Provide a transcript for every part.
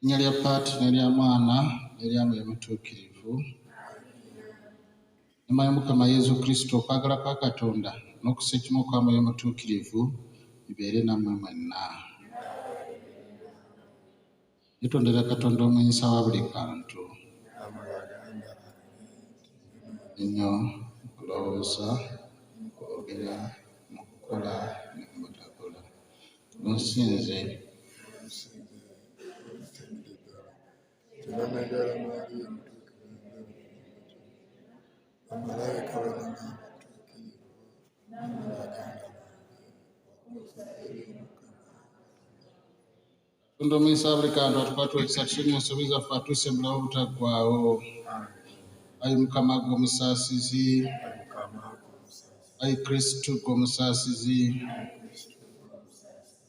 Nyalya Paati n'erya Mwana n'erya Mwoyo Mutuukirivu. Ema ya Mukama Yesu Kristo, okwagala kwa Katonda n'okusekimu kwa Mwoyo Mutuukirivu bibeere nammwe mwenna. Yetondera Katonda omuyinsa wa buli kantu. Ennyo okulowooza, okwogera, mu kukola ne mu butakola. Nsinze Katonda omuyinsa wa buli kantu atukwatula ekisa tusonyiwa ensobi zaffe atuuse mu bulamu obutaggwaawo. Ayi Mukama gwe omusaasizi, ayi Kristo gwe omusaasizi,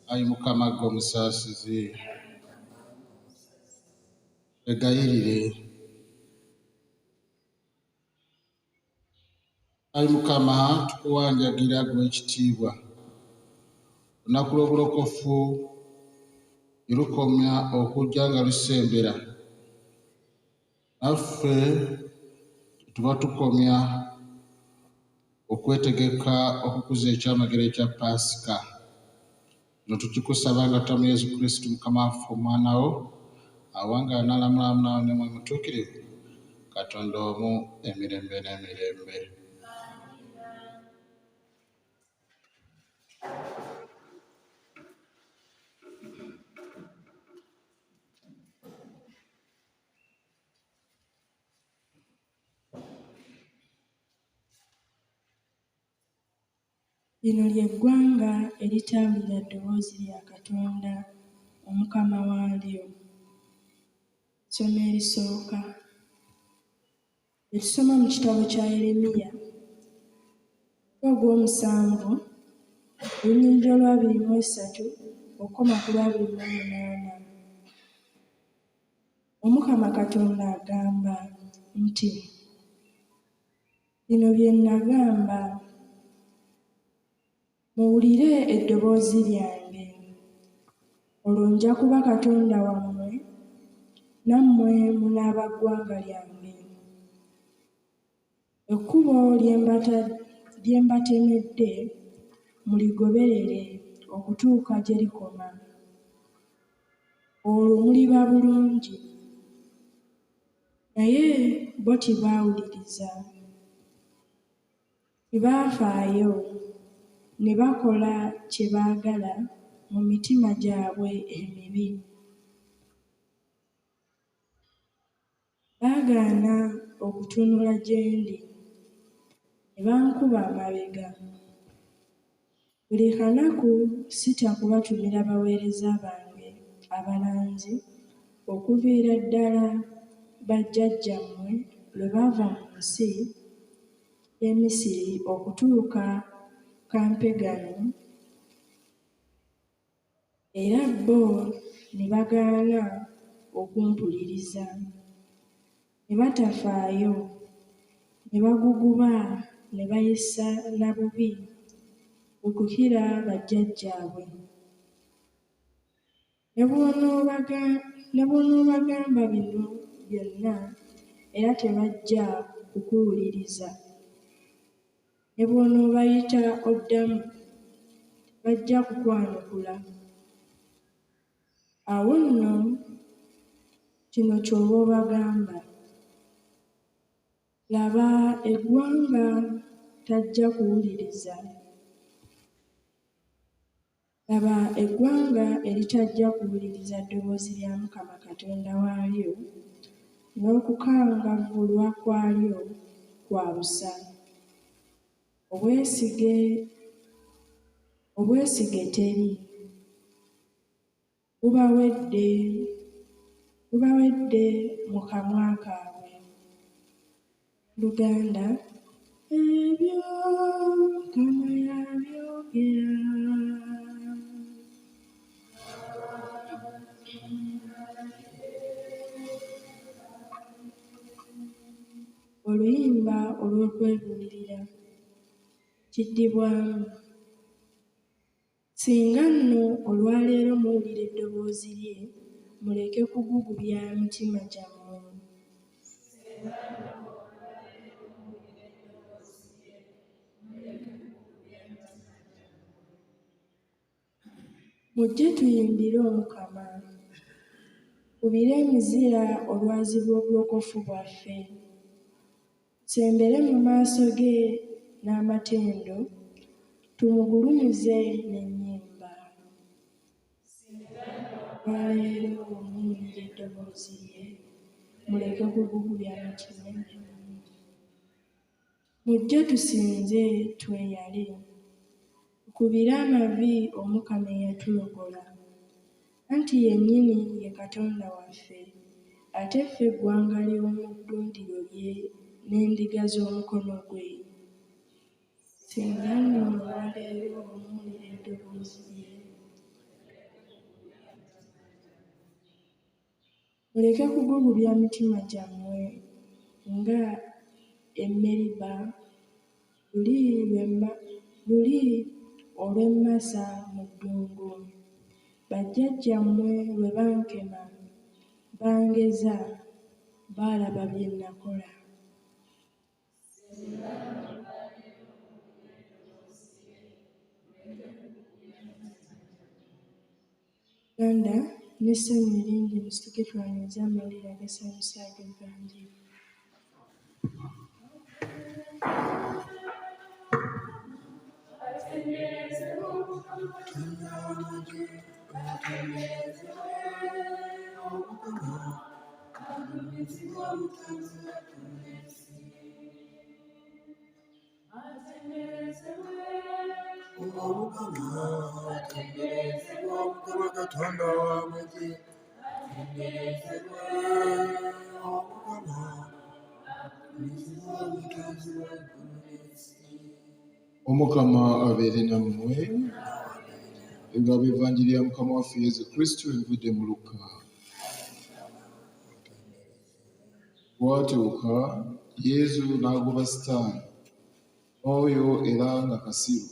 ayi Mukama gwe omusaasizi. Egayirire. Ayi Mukama tukuwanjagira gwe ekitiibwa. Olunaku lw'obulokofu lukomya okujja nga lusembera. Naffe tuba tukomya okwetegeka okukuza ekyamagero ekya Paasika. Kino tukikusaba nga tutamu Yesu Kristo Mukama waffe omwana wo, awanga n'alamulamu nawe ne Mwoyo Mutuukirivu, Katonda omu emirembe n'emirembe. Lino ly'eggwanga eritambulira eddoboozi lya Katonda Omukama waalyo. Essomo erisooka etusoma mu kitabo kya Yeremiya ogw'omusanvu olunnyiriri olwa 23 okukoma ku lwa 28. Omukama Katonda agamba nti, bino bye nagamba, muwulire eddoboozi lyange, olwo nja kuba Katonda wammwe, nammwe munaaba ggwanga lyange. Ekkubo lye mbatemedde muligoberere okutuuka gye likoma. Olwo muliba bulungi. Naye bo tibaawuliriza, tibaafaayo, ne bakola kye baagala mu mitima gyabwe emibi. Baagaana okutunula gye ndi, ne bankuba amabega. Buli kanaku sitya kubatumira baweereza bange abalanzi okuviira ddala bajjajjammwe lwe baava mu nsi y'e Misiri okutuuka Kampegano, era bo ne bagaana okumpuliriza, ne batafaayo, ne baguguba, ne bayisa na bubi okukira bajjajjaabwe. Ne bw'onoobagamba bino byonna era tebajja kukuwuliriza, ne bw'onoobayita oddamu bajja kukwanukula. Awo nno kino ky'oba obagamba. Laba eggwanga tajja kuwuliriza. Laba eggwanga eritajja kuwuliriza ddoboozi lya Mukama Katonda waalyo, n'okukangavvulwa kwalyo kwa busa. Obwesige teri. Bubawedde mu kamwa kaabwe. Luganda, ebyo Mukama yabyogera. Oluyimba olw'okwebuulirira kiddibwamu. Singa nno olwaleero muwulira eddoboozi lye, muleke kugugubya mitima gyammwe. Mujje tuyimbire Omukama, tukubire emizira olwaziba obulokofu bwaffe. Tusembere mu maaso ge n'amatendo, tumugulumize n'ennyimba. Olwaleero muwulira eddoboozi lye, muleke kugugubya mitima gyammwe. Mujje tusinze tweyale, tukubire amavi Omukama eyatulokola. Anti yennyini ye Katonda waffe, ate ffe eggwanga ly'omu ddundiro lye n'endiga z'omukono gwe. Singa nno olwaleero muwulira eddoboozi lye, muleke kugugubya mitima gyammwe nga Meriba luli olw'emmasa mu ddungu. Bajjajjammwe bwe bankema, bangeza, baalaba bye nakola. Uganda n'essanyu eringi musituke twanirize amawulire agasanyusa ag'Evvanjiri. Katonda w'amagye, Omukama abeere nammwe. Engabo Evvanjiri ya Mukama waffe Yesu Kristo evudde mu Luka. Bw'atuuka Yesu n'agoba Sitaani oyo era nga kasiru.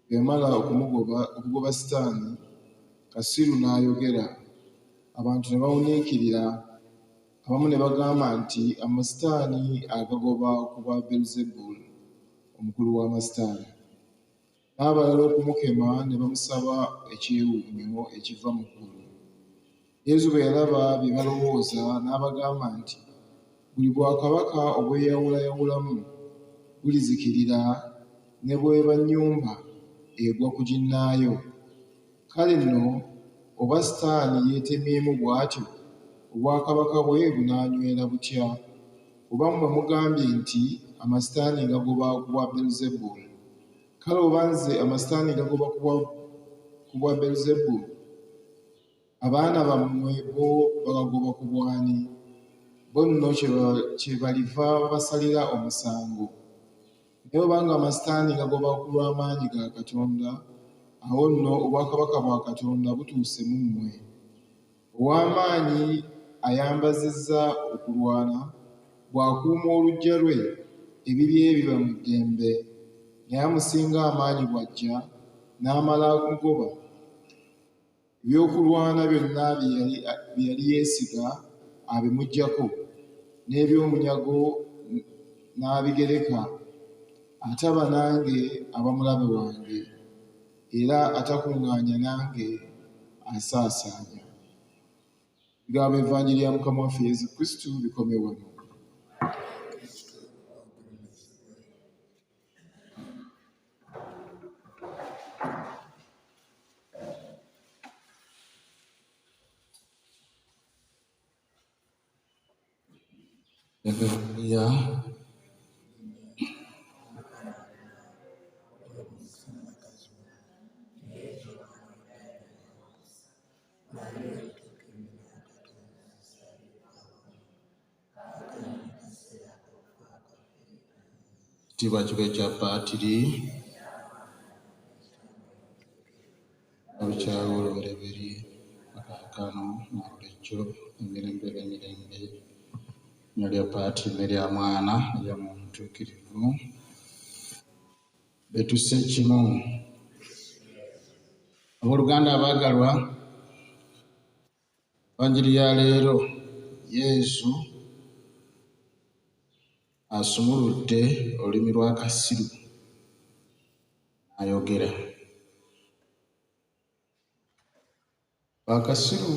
Bwe yamala okugoba Sitaani, kasiru n'ayogera. Abantu ne bawuniikirira. Abamu ne bagamba nti amasitaani agagoba ku bwa Beelzebuli, omukulu w'amasitaani. N'abalala okumukema ne bamusaba ekyewuunyo ekiva mu ggulu. Yesu bwe yalaba bye balowooza n'abagamba nti buli bwakabaka obweyawulayawulamu bulizikirira, ne bw'eba nnyumba egwa ku ginnaayo. Kale nno oba Sitaani yeetemyemu bw'atyo, obwakabaka bwe bunaanywera butya? Oba mmwe mugambye nti amasitaani gagoba ku bwa Beelzebuli, kale oba nze amasitaani gagoba ku bwa Beelzebuli, abaana bammwe bo bagagoba ku bw'ani? Bo nno kye baliva babasalira omusango. Naye obanga amasitaani gagoba ku lw'amaanyi ga Katonda, awo nno obwakabaka bwa Katonda butuuse mu mmwe. Ow'amaanyi ayambazizza okulwana, bw'akuuma oluggya lwe, ebibye biba mu ddembe. Naye amusinga amaanyi bw'ajja n'amala mugoba, ebyokulwana byonna bye yali yeesiga abimuggyako, n'eby'omunyago n'abigereka. ataba nange abamulabe wange era atakuŋŋaanya nange asaasaanya. Ebigambo evvanjiri ya Mukama waffe Yesu Kristo bikomye wano. Haleluya. Ekitiibwa kibe kya Patiri abikyawolobereberi akaakano n'olwekyo emirembe n'emirembe nalya Patiri nerya mwana nerya muntu mutuukirivu betusse kimu. Abooluganda abaagalwa, evanjiri ya leero Yesu asumuludde olulimi lwa kasiru ayogera. Bakasiru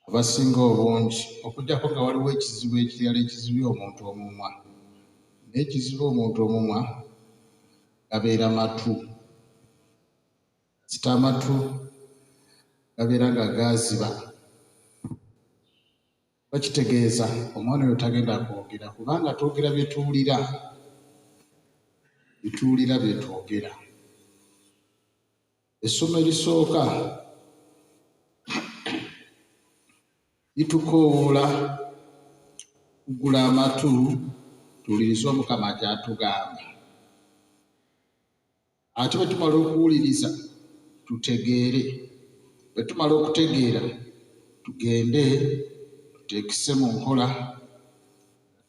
abasinga obungi okuggyako nga waliwo ekizibu ekirala ekizibye omuntu omumwa. N'ekizibu omuntu omumwa gabeera matu. Zita amatu gabeera nga gaaziba. Bakitegeeza omwana oyo tagenda kwogera kubanga twogera bye tuwulira. Bituwulira bye twogera. Essomo erisooka litukoowoola kuggula amatu tuwulirize Omukama ky'atugamba. Ate bwe tumala okuwuliriza tutegeere. Bwe tumala okutegeera tugende tuteekise mu nkola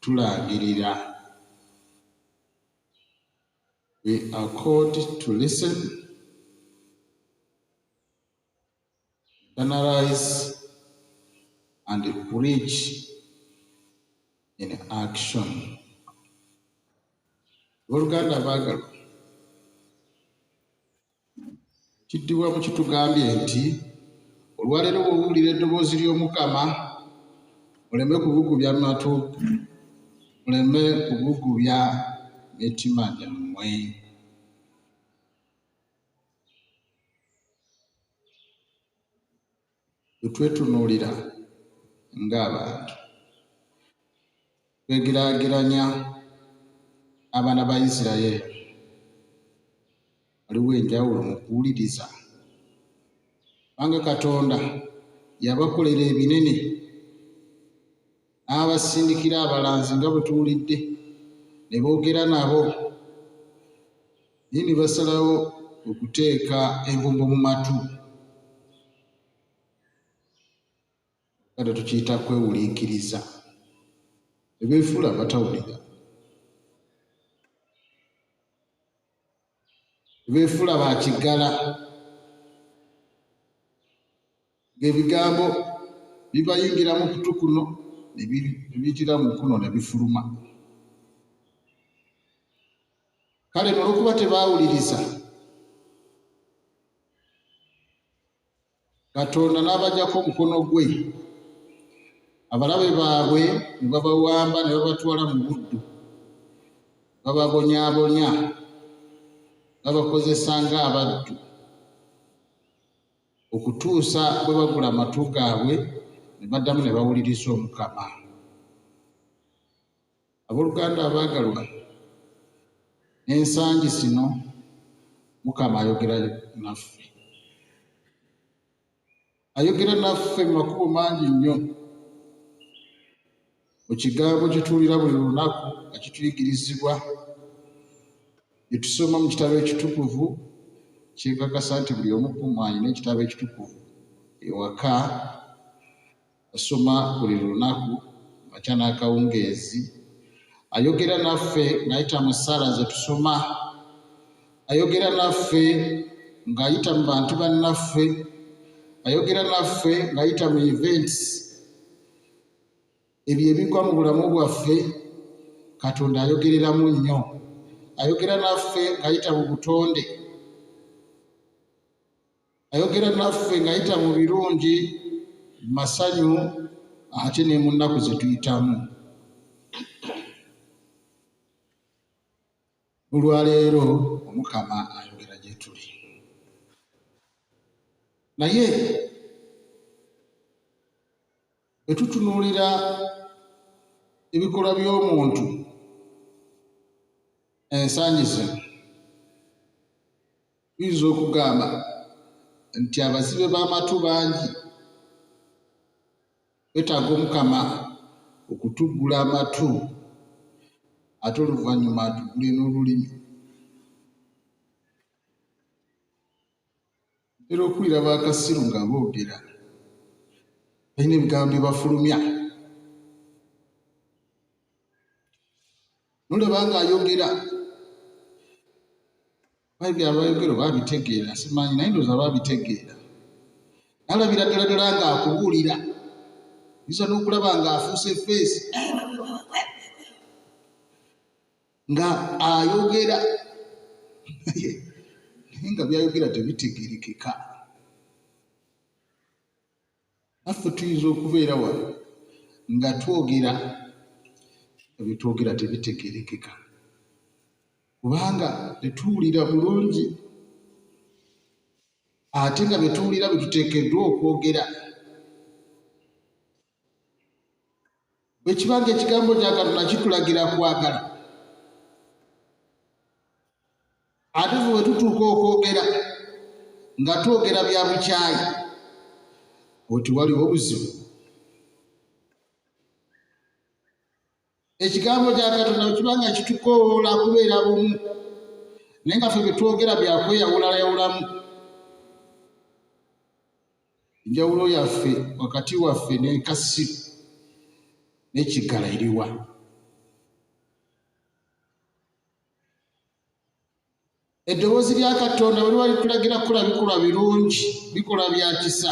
tulangirira. We are called to listen, analyze, and preach in action. Oluganda abaagalwa, kiddibwamu kitugambye nti olwaleero bw'owulira eddoboozi ly'Omukama muleme kubugubya matu, muleme kubugubya mitima gyammwe. Twetwetunuulira ng'abantu twegeraageranya abaana ba Isirayiri. Waliwo enjawulo mu kuwuliriza. Kubanga Katonda yabakolera ebinene n'abasindikira abalanzi nga bwe tuwulidde ne boogera nabo naye ne basalawo okuteeka envumbo mu matu. Kati tukiyita kwewuliikiriza. Ne beefuula abatawulira. Ne beefuula ba kiggala. Ng'ebigambo bibayingira mu kutu kuno ne biyitira mu kuno ne bifuluma. Kale n'olwokuba tebaawuliriza, Katonda n'abaggyako omukono gwe. Abalabe baabwe ne babawamba ne babatwala mu buddu. Bababonyaabonya, babakozesa ng'abaddu okutuusa bwe bagula amatu gaabwe ne baddamu ne bawuliriza Omukama. Abooluganda abaagalwa, ensangi zino Mukama ayogera naffe. Ayogera naffe mu makubo mangi nnyo. Mu kigambo kye tuwulira buli lunaku nga kituyigirizibwa, bye tusoma mu kitabo ekitukuvu, kyekakasa nti buli omu ku mmwe alina ekitabo ekitukuvu ewaka, asoma buli lunaku makya n'akawungeezi. Ayogera naffe ng'ayita mu ssaala ze tusoma. Ayogera naffe ng'ayita mu bantu bannaffe. Ayogera naffe ng'ayita mu events ebyo ebigwa mu bulamu bwaffe. Katonda ayogereramu nnyo, ayogera naffe ng'ayita mu butonde, ayogera naffe ng'ayita mu birungi, masanyu, ate ne mu nnaku ze tuyitamu. Olwaleero Omukama ayogera gye tuli. Naye bwe tutunuulira ebikolwa by'omuntu ensangi zino, tuyinza okugamba nti abazibe b'amatu bangi. Twetaaga Omukama okutuggula amatu, ate oluvannyuma atuggule n'olulimi. Era okuwulira bakasiru nga boogera, balina ebigambo bye bafulumya. Nolaba ng'ayogera, abayogera babitegeera, simanyi naye ndowooza babitegeera. Alabira ddala ng'akubuulira, yinza n'okulaba ng'afuuse feesi nga ayogera naye nga byayogera tebitegeerekeka. Naffe tuyinza okubeera wano nga twogera bye twogera tebitegeerekeka, kubanga tetuwulira bulungi, ate nga bye tuwulira bye tuteekeddwa okwogera. Bwe kiba ng'ekigambo kya Katonda kitulagira kwagala, ate ffe bwe tutuuka okwogera nga twogera bya bukyayi, oti waliwo obuzibu. Ekigambo kya Katonda bwe kiba nga kitukoowoola kubeera bumu, naye nga ffe bye twogera bya kweyawulayawulamu. Enjawulo yaffe wakati waffe n'ekasiru n'ekiggala eriwa? Eddoboozi lya Katonda bwe liba litulagira kukola bikolwa birungi, bikolwa bya kisa,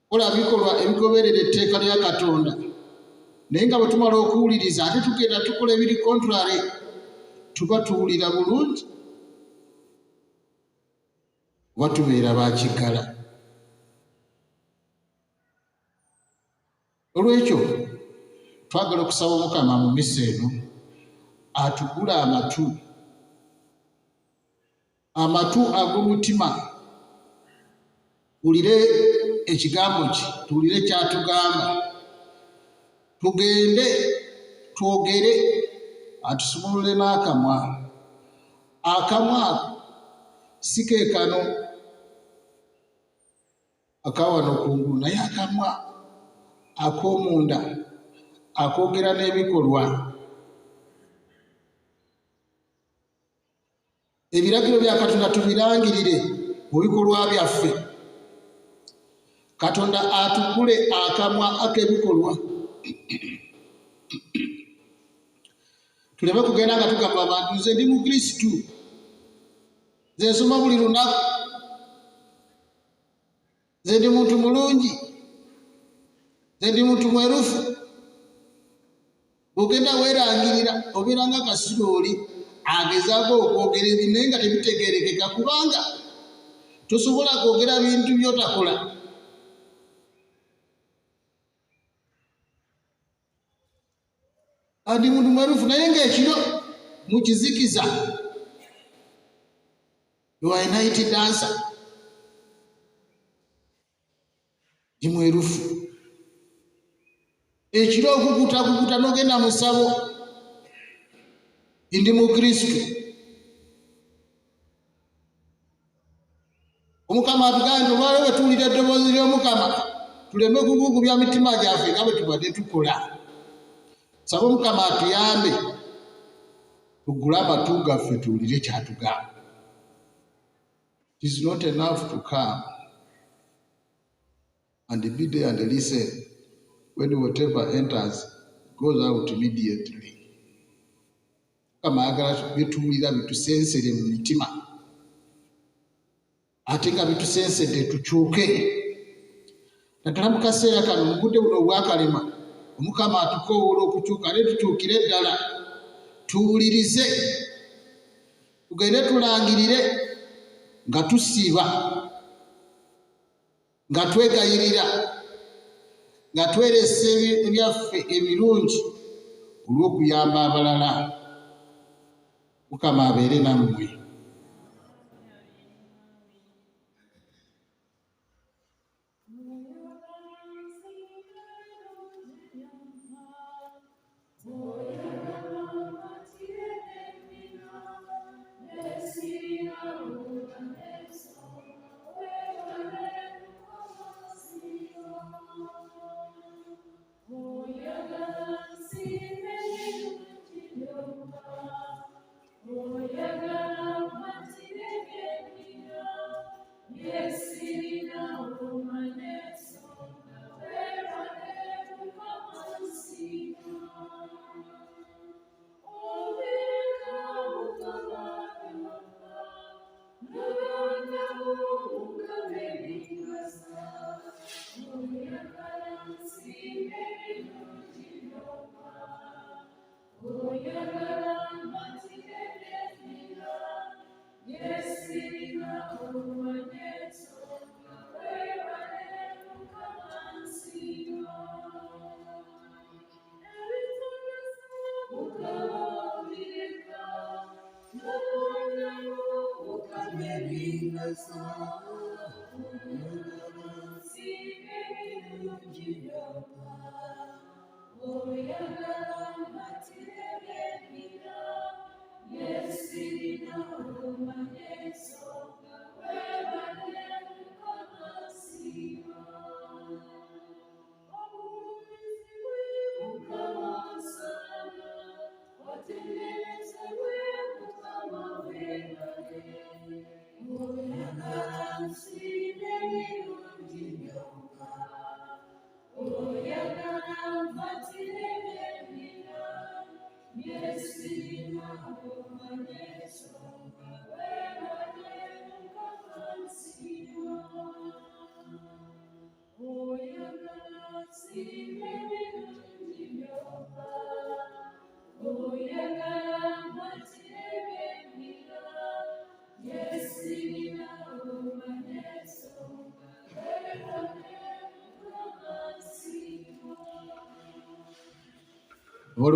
kola bikolwa ebigoberera etteeka lya Katonda, naye nga bwe tumala okuwuliriza ate tugenda tukola ebiri contrary, tuba tuwulira bulungi oba tubeera bakiggala. Olw'ekyo twagala okusaba Omukama mu misa eno atuggule amatu ag'omutima, tuwulire ekigambo kye, tuwulire kyatugamba, tugende twogere, atusumulule n'akamwa. Akamwa si keekano akawano kungulu, naye akamwa ak'omunda akoogera n'ebikolwa. Ebiragiro bya Katonda tubirangirire mu bikolwa byaffe. Katonda atuggule akamwa ak'ebikolwa, tuleme kugenda nga tugamba abantu nze ndi Mukristu, nze nsoma buli lunaku, nze ndi muntu mulungi, nze ndi muntu mwerufu. Bw'ogenda weerangirira obeera nga kasirooli agezaako okwogera ebintu naye nga tebitegeerekeka, kubanga tosobola kwogera bintu by'otakola. Andi muntu mwerufu naye ng'ekiro mu kizikiza, you are a night dancer, ndi mwerufu. Ekiro okukutakukuta n'ogenda mu ssabo, ndi Mukristu. Omukama atugambye nti olwaleero bwe tuwulira eddoboozi ly'Omukama tuleme kugugubya mitima gyaffe nga bwe tubadde tukola. Saba Omukama atuyambe tuggule amatu gaffe tuwulire kyatugamba. It is not enough to come and be there and listen when whatever enters goes out immediately. Omukama ayagala bye tuwulira bitusensere mu mitima, ate nga bitusensedde tukyuke. Naddala mu kaseera kano mu budde buno obwakalema Omukama atukoowoola okukyuka ne tukyukire ddala tuwulirize tugende tulangirire nga tusiiba nga twegayirira nga tweresa ebyaffe ebirungi olw'okuyamba abalala. Mukama abeere nammwe.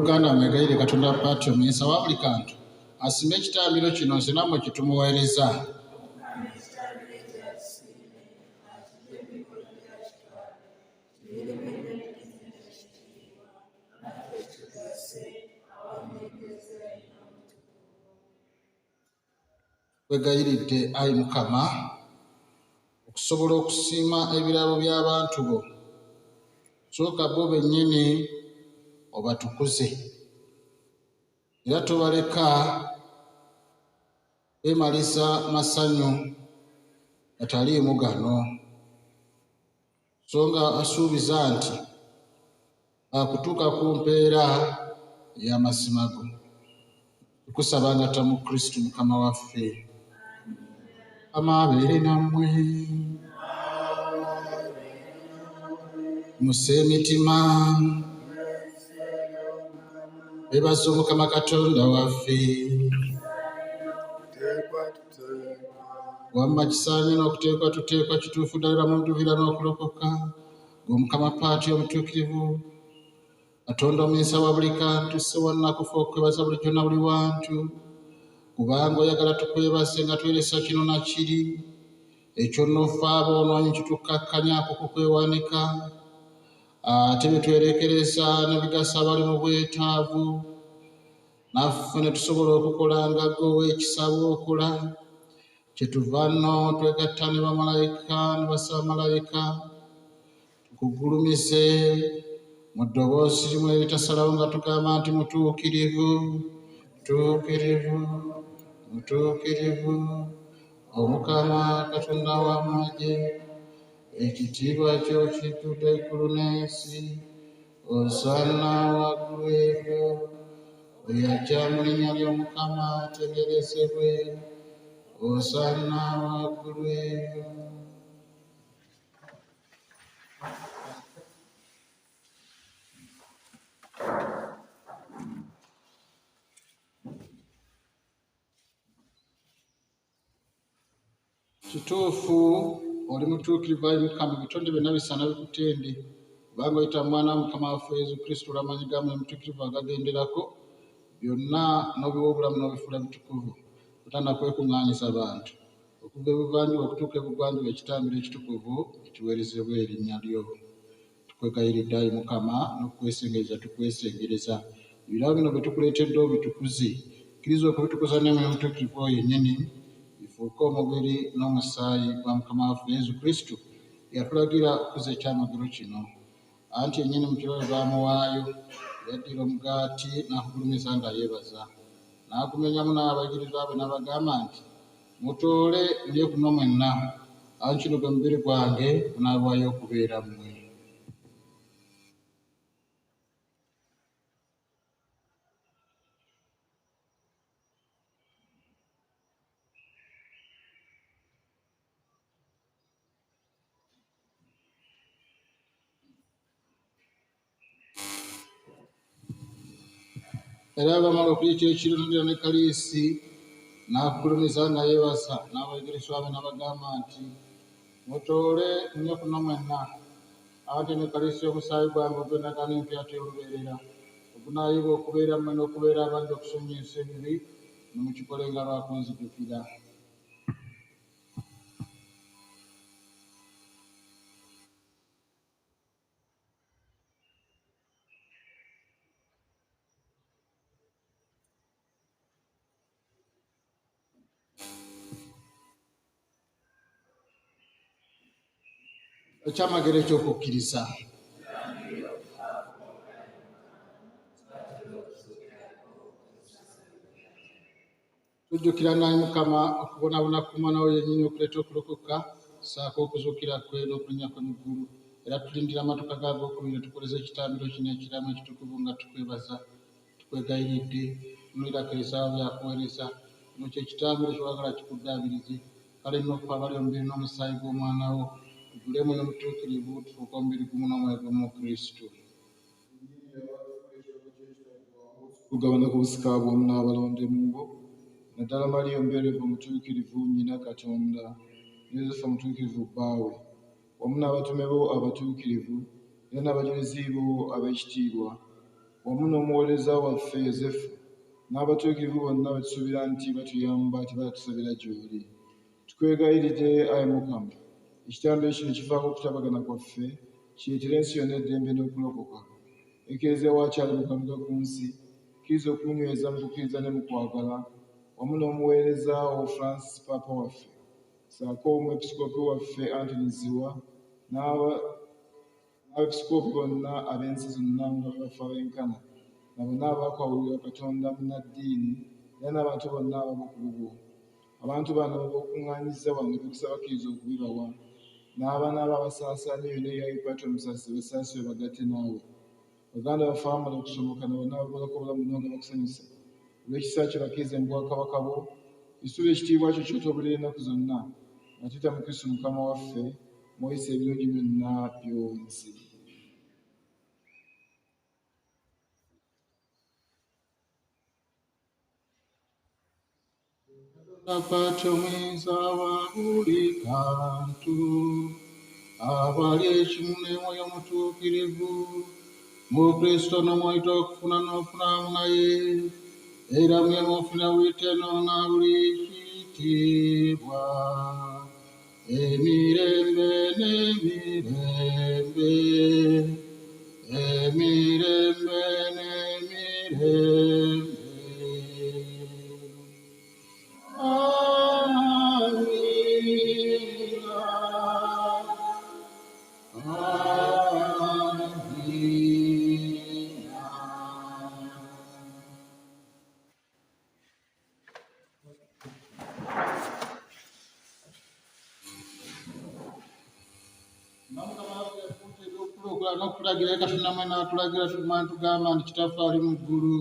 Luganda mwegayire Katonda Patio Misa wa buli kantu asime ekitambiro kino nze nammwe kitumuweereza. Wegayiridde ayi Mukama okusobola okusiima ebirabo by'abantu bo. Sooka bo bennyini obatukuze era tobaleka beemaliza masanyu gataliimu gano, so nga asuubiza nti akutuuka ku mpeera ey'amazima go. Tukusaba nga tamu Kristo Mukama waffe. Mukama abeere nammwe. Muse emitima. Bebaza Mukama Katonda waffe. Wamma kisaanye n'okuteekwa tuteekwa kituufu ddala mu dduvira n'okulokoka. Ng'Omukama Patio omutuukirivu Katonda omuyisa wa buli kantu sse wannakufa okwebaza bulijjo na buli wantu. Kubanga oyagala tukwebase nga tweresa kino na kiri. Ekyo nno ffe aboonoonyi kitukkakkanya kukwewanika. Ate bitwerekereza ne bigasa abali mu bwetaavu. Naffe ne tusobola okukola nga ggwe ow'ekisa bw'okola. Kyetuva nno twegatta ne bamalayika ne bassamalayika tukugulumize mu ddoboozi limu eritasalawo nga tugamba nti mutuukirivu, mutuukirivu, mutuukirivu, Omukama Katonda w'amagye, ekitiibwa kyo kijjudde eggulu n'ensi. Osaana waggulu ebyo bwe yajja mu linnya ly'Omukama ategeerezebwe. Osaana waggulu ebyo. kituufu oli mutuukirivu ayi Mukama ebitonde byonna bisana bikutende kubanga oyita mwana wa Mukama waffe Yesu Kristo olamanyi gamu mutuukirivu agagenderako byonna n'obiwa obulamu n'obifuula bitukuvu otanda kwekuŋŋaanyiza abantu okuva ebuvanjuba okutuuka ebugwanjuba ekitambiro ekitukuvu ekiweerezebwa erinnya lyo tukwegayiridde ayi Mukama n'okukwesengereza tukwesengereza ebirabo bino bye tukuleetedde obitukuze kkiriza okubitukuza n'emyoyo mutuukirivu oyo yennyini bifuuke omubiri n'omusaayi gwa Mukama waffe Yesu Kristo yatulagira okuza ekyamagero kino anti yennyini mu kiro bwe baamuwaayo yaddira omugaati n'akugulumiza nga yeebaza n'agumenyamu n'abayigirizwa be n'abagamba nti mutoole mulye guno mwenna anti kino gwe mubiri gwange gunaabaayo okubeera mmwe. Era bamala okuyita ekirundiro ne kaliisi n'akugulumiza nga yeebasa n'abayigirizwa be n'abagamba nti mutoole mulye kuno mwenna anti ne kaliisi y'omusaayi gwange ogw'endagaano empya ey'olubeerera ogunaayibwa okubeera mmwe n'okubeera abangi okusonyiyisa ebibi ne mukikolenga lwa kunzijukira. Ekyamagero eky'okukkiriza. Tujjukira naye Mukama okubonaabona kw'Omwana we yennyini okuleeta okulokoka ssaako okuzuukira kwe n'okulinnya kwe mu ggulu era tulindira amatuka gaag'okubiri tukoleze ekitambiro kino ekiramu ekitukuvu nga tukwebaza tukwegayiridde tunulira keresaawo byakuweereza kino kye kitambiro kyewagala kikuddaabirize kale n'okufa abali omubiri n'omusaayi gw'Omwana wo tugulemu n'omutuukirivu tufuuke omubiri gumu n'omwoyo gumu mu Kristo. Kugabana ku busika bw'omu n'abalonde mu bo naddala Mariya omuberevu omutuukirivu nnyina Katonda ne Yosefu omutuukirivu bbaawe wamu n'abatume bo abatuukirivu era n'abajulizi bo ab'ekitiibwa wamu n'omuweereza waffe Yosefu n'abatuukirivu bonna betusuubira nti batuyamba tebalatusabira gy'oli. Tukwegayiridde ayi Mukama ekitambiro kino kivaako okutabagana kwaffe kireetere ensi yonna eddembe n'okulokoka. Ekereziya waakyali mu kabuga ku nsi kkiriza okunyweza mu kukkiriza ne mu kwagala wamu n'omuweereza wa Francis Papa waffe ssaako omwepisikoopi waffe Anthony Ziwa n'abepisikoopi bonna ab'ensi zonna nga bafa benkana na bonna abakwawulira Katonda munnaddiini era n'abantu bonna ab'obukugu. Abantu bano b'okuŋŋaanyiza wano bekusaba kkiriza okubibawa n'abaana ababasaasaanya yonna eyayipata omusasi basaasire bagatte naawe. Baganda baffe abamala okusomoka na bonna ababalako obulamu bonna nga bakusanyusa olw'ekisa kye bakkiriza mu bwakabaka bwo isuula ekitiibwa kyo kyota obulira ennaku zonna nga tuyita mu Kristo Mukama waffe mw'oyisa ebirungi byonna by'onsi. Apate omuyinza wa buli kantu abali ekimu n'emwoyo omutuukirivu mu Kristo n'omwoyo okufuna n'ofunamu naye era mwe mufuna buyiteno na buli kitiibwa emirembe n'emirembe emirembe n'emirembe. N'okulagira Katonda mwe n'atulagira tugamba nti Kitaffe ali mu ggulu.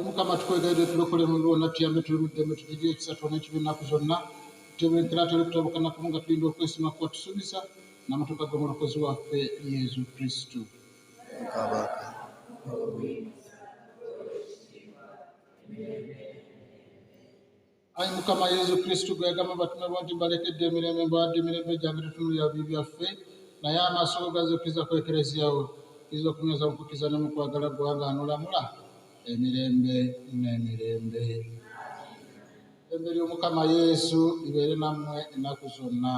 mukama tukwegayirira tulokole mu byonna tuyambe tuli mu ddembe tugirire ekisa twona ekibi ennaku zonna tutebenkera tuli kutabukana kumu nga tulinda okwesima kuba tusuubiza n'amatuka g'omulokozi waffe Yesu Kristo. Ayi mukama Yesu Kristo gwe yagamba batume bo nti mbalekedde emirembe mbawadde emirembe gyange tetunulira bibi byaffe naye amaaso go gazuukiza ku ekereziyawo kiza okunyweza mu kukkiriza ne mu kwagala gwanga anolamula emirembe n'emirembe. Eddembe ly'omukama Yesu libeere nammwe ennaku zonna.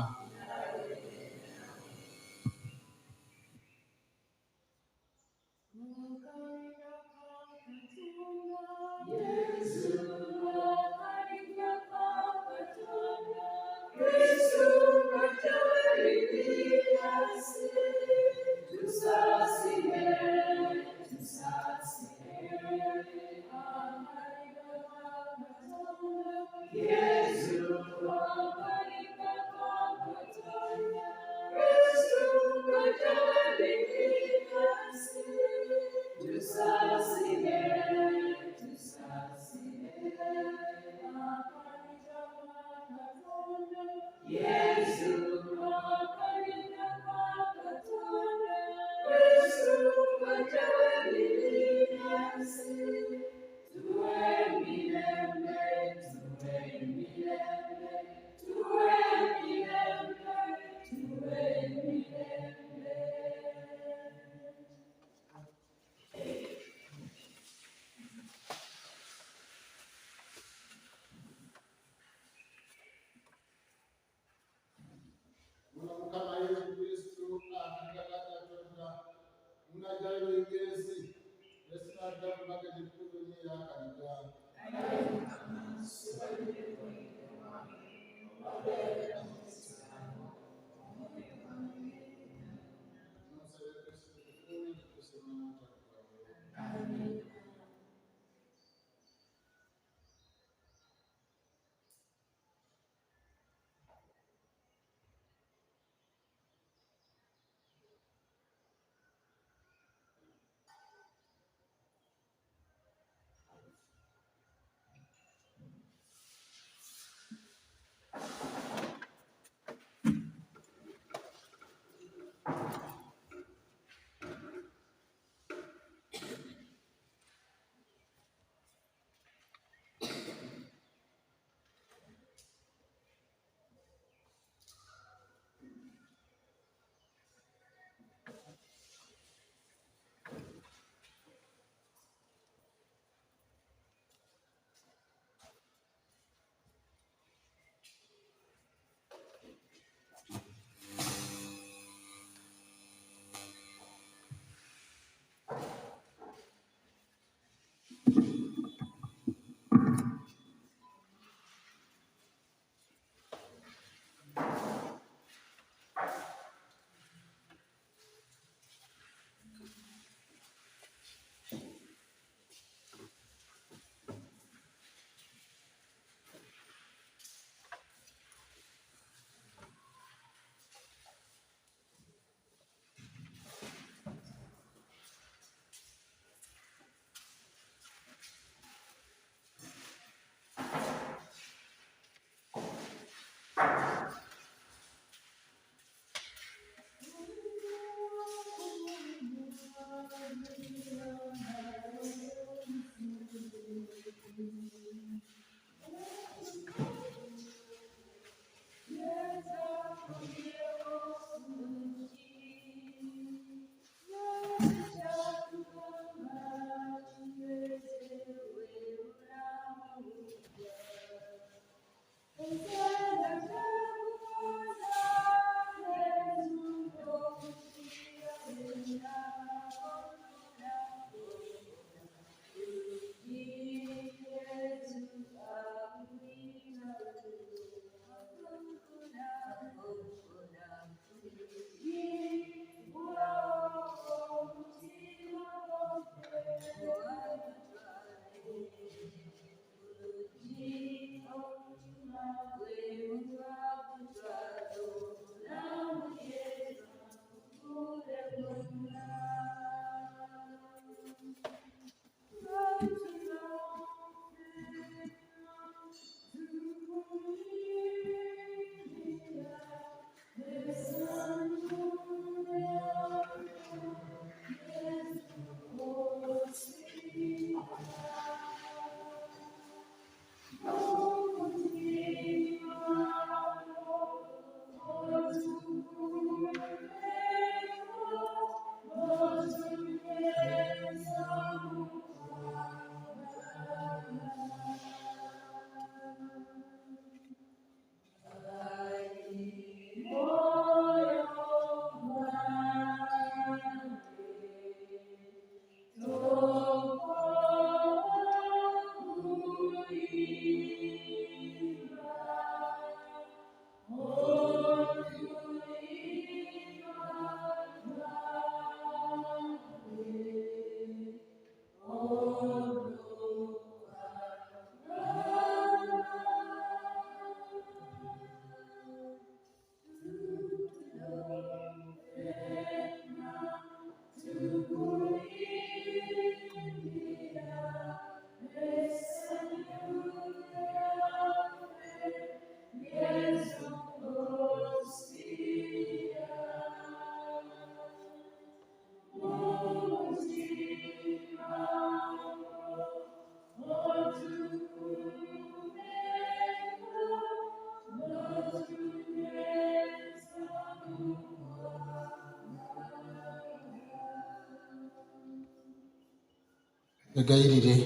begayirire.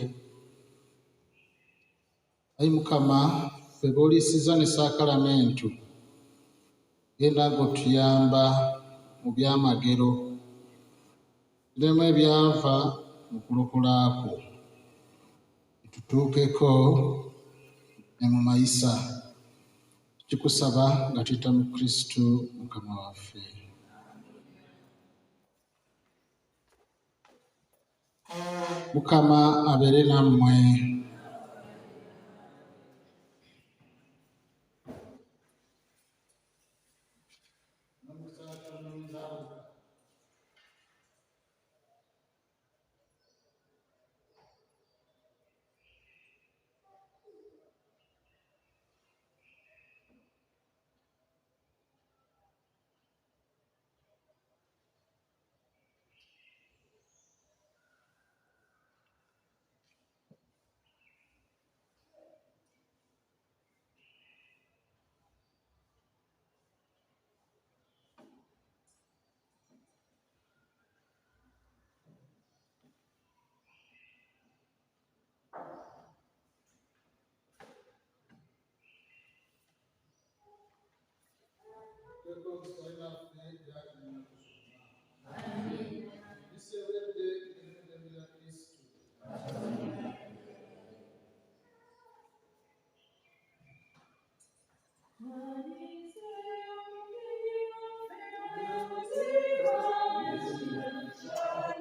Ayi Mukama, ffe booliisiza ne saakalamentu, genda ng'otuyamba mu byamagero, biremu ebyava mu kulokola kwo, tutuukeko ne mu mayisa. Tukikusaba nga tuyita mu Kristo Mukama waffe. Mukama abeere nammwe.